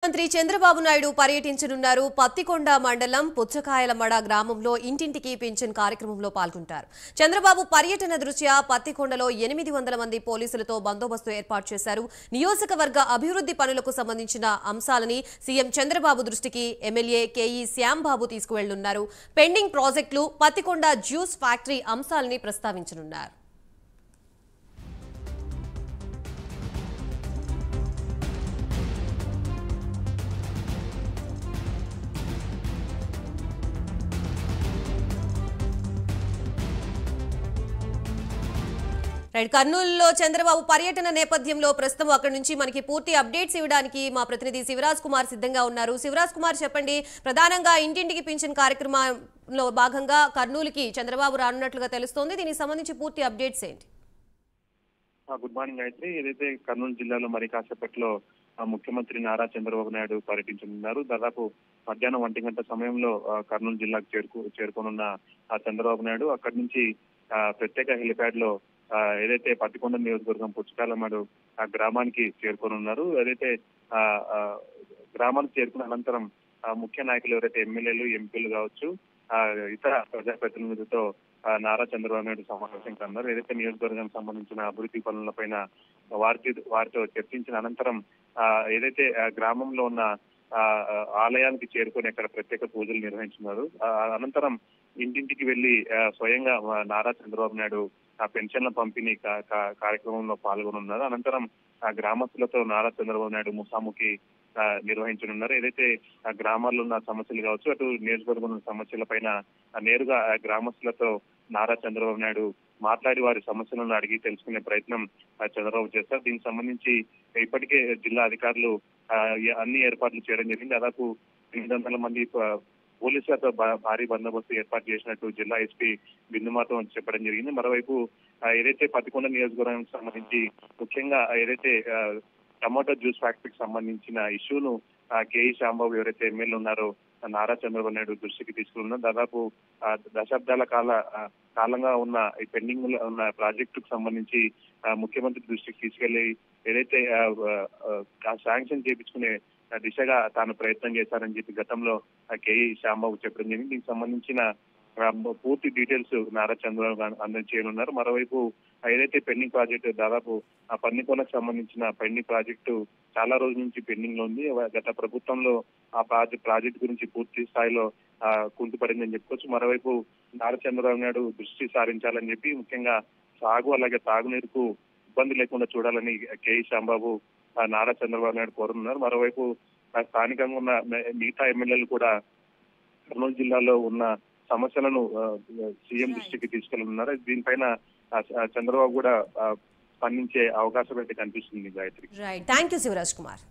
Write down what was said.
మంత్రి చంద్రబాబు నాయుడు పర్యటించనున్నారు. పత్తికొండ మండలం పుచ్చకాయలమడ గ్రామంలో ఇంటింటికి పింఛన్ కార్యక్రమంలో పాల్గొంటారు. చంద్రబాబు పర్యటన దృష్ట్యా పత్తికొండలో 800 మంది పోలీసులతో బందోబస్తు ఏర్పాటు చేశారు. నియోజకవర్గ అభివృద్ధి పనులకు సంబంధించిన అంశాలని సీఎం చంద్రబాబు దృష్టికి ఎమ్మెల్యే కేఈ శ్యాంబాబు తీసుకువెళ్లనున్నారు. పెండింగ్ ప్రాజెక్టులు, పత్తికొండ జ్యూస్ ఫ్యాక్టరీ అంశాలని ప్రస్తావించనున్నారు. కర్నూలులో చంద్రబాబు పర్యటన నేపథ్యంలో ప్రస్తుతం అక్కడి నుంచి మనకి పూర్తి అప్డేట్స్ ఇవ్వడానికి మా ప్రతినిధి శివరాజ్ కుమార్ సిద్ధంగా ఉన్నారు. శివరాజ్ కుమార్, చెప్పండి, ప్రధానంగా ఇంటింటికి పింఛన్ కార్యక్రమంలో భాగంగా కర్నూలుకి చంద్రబాబు రానున్నట్లుగా తెలుస్తోంది. దీనికి సంబంధించి పూర్తి అప్డేట్స్ ఏంటి? Good morning Gayatri. ఏదైతే కర్నూలు జిల్లాలో మరి కాసేపట్లో ముఖ్యమంత్రి నారా చంద్రబాబు నాయుడు పర్యటించనున్నారు. దాదాపు మధ్యాహ్నం 1 గంట సమయంలో కర్నూలు జిల్లాకు చేరుకోనున్న చంద్రబాబు నాయుడు అక్కడి నుంచి ప్రత్యేక హెలిప్యాడ్ లో ఏదైతే పత్తికొండ నియోజకవర్గం పుచ్చకాయలమడు ఆ గ్రామానికి చేరుకోనున్నారు. ఏదైతే గ్రామానికి చేరుకున్న అనంతరం ముఖ్య నాయకులు ఎవరైతే ఎమ్మెల్యేలు, ఎంపీలు కావచ్చు, ఇతర ప్రజాప్రతినిధులతో నారా చంద్రబాబు నాయుడు సమావేశం కన్నారు. ఏదైతే నియోజకవర్గానికి సంబంధించిన అభివృద్ధి పనులపైన వారితో చర్చించిన అనంతరం ఏదైతే గ్రామంలో ఉన్న ఆలయానికి చేరుకొని అక్కడ ప్రత్యేక పూజలు నిర్వహించున్నారు. అనంతరం ఇంటింటికి వెళ్లి స్వయంగా నారా చంద్రబాబు నాయుడు ఆ పెన్షన్ల పంపిణీ కార్యక్రమంలో పాల్గొనున్నారు. అనంతరం ఆ గ్రామస్తులతో నారా చంద్రబాబు నాయుడు ముఖాముఖి నిర్వహించనున్నారు. ఏదైతే ఆ గ్రామాల్లో ఉన్న సమస్యలు కావచ్చు, అటు నియోజకవర్గం సమస్యల పైన నేరుగా గ్రామస్తులతో నారా చంద్రబాబు నాయుడు మాట్లాడి వారి సమస్యలను అడిగి తెలుసుకునే ప్రయత్నం చంద్రబాబు చేస్తారు. దీనికి సంబంధించి ఇప్పటికే జిల్లా అధికారులు అన్ని ఏర్పాట్లు చేయడం జరిగింది. దాదాపు 800 మంది పోలీసులతో భారీ బందోబస్తు ఏర్పాటు చేసినట్టు జిల్లా ఎస్పీ బిందుమాతో చెప్పడం జరిగింది. మరోవైపు ఏదైతే పత్తికొండ నియోజకవర్గానికి సంబంధించి ముఖ్యంగా ఏదైతే టమాటో జ్యూస్ ఫ్యాక్టరీకి సంబంధించిన ఇష్యూను కేఈ శ్యాంబాబు ఎవరైతే ఎమ్మెల్యే ఉన్నారో నారా చంద్రబాబు నాయుడు దృష్టికి తీసుకున్నారు. దాదాపు దశాబ్దాల కాలంగా ఉన్న ఈ పెండింగ్ ఉన్న ప్రాజెక్టుకు సంబంధించి ముఖ్యమంత్రి దృష్టికి తీసుకెళ్లి ఏదైతే శాంక్షన్ చేయించుకునే దిశగా తాను ప్రయత్నం చేశారని చెప్పి గతంలో కేఈ శ్యాంబాబు చెప్పడం జరిగింది. దీనికి సంబంధించిన పూర్తి డీటెయిల్స్ నారా చంద్రబాబు అందజేయనున్నారు. మరోవైపు ఏదైతే పెండింగ్ ప్రాజెక్టు దాదాపు ఆ పన్నికొనకు సంబంధించిన పెండింగ్ ప్రాజెక్టు చాలా రోజుల నుంచి పెండింగ్ లో ఉంది. గత ప్రభుత్వంలో ఆ ప్రాజెక్టు గురించి పూర్తి స్థాయిలో కుంటుపడిందని చెప్పుకోవచ్చు. మరోవైపు నారా చంద్రబాబు నాయుడు దృష్టి సారించాలని చెప్పి ముఖ్యంగా సాగు అలాగే తాగునీరుకు ఇబ్బంది లేకుండా చూడాలని కేఈ శ్యాంబాబు నారా చంద్రబాబు నాయుడు కోరుతున్నారు. మరోవైపు స్థానికంగా ఉన్న మిగతా ఎమ్మెల్యేలు కూడా కర్నూలు జిల్లాలో ఉన్న సమస్యలను సీఎం దృష్టికి తీసుకెళ్తున్నారు. దీనిపైన చంద్రబాబు కూడా స్పందించే అవకాశం అయితే కనిపిస్తుంది Gayatri. Right, thank you Shivraj Kumar.